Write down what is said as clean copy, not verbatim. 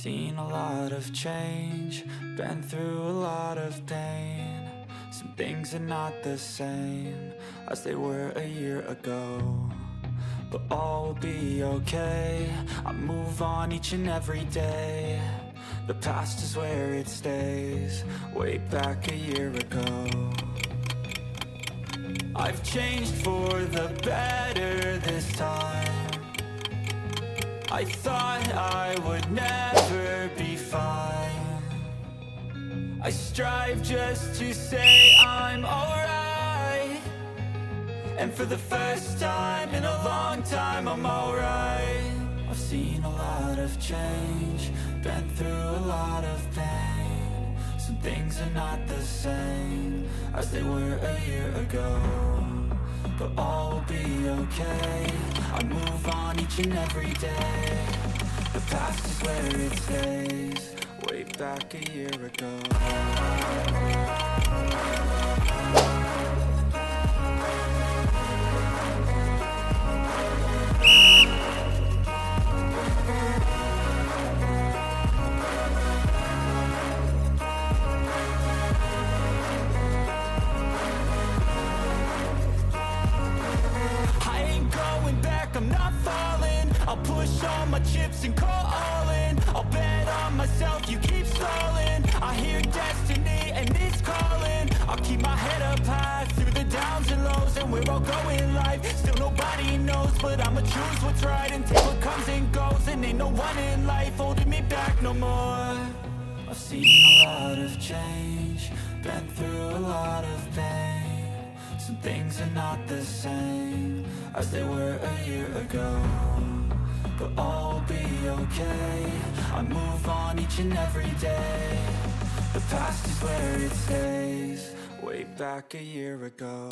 seen a lot of change, been through a lot of pain. Some things are not the same as they were a year ago, but all will be okay. I move on each and every day. The past is where it stays, way back a year ago. I've changed for the better this time. I thought I would never be fine. I strive just to say I'm alright, and for the first time in a long time I'm alright. I've seen a lot of change, been through a lot of pain. Some things are not the same as they were a year ago, but all will be okay. I move on each and every day. The past is where it stays, way back a year ago. I'm not falling. I'll push all my chips and call all in. I'll bet on myself, you keep stalling. I hear destiny and it's calling. I'll keep my head up high through the downs and lows, and we're all going in life. Still nobody knows, but I'ma choose what's right and take what comes and goes. And ain't no one in life holding me back no more. I've seen a lot of change, been through a lot of pain. Some things are not the same as they were a year ago, but all will be okay. I move on each and every day. The past is where it stays, way back a year ago.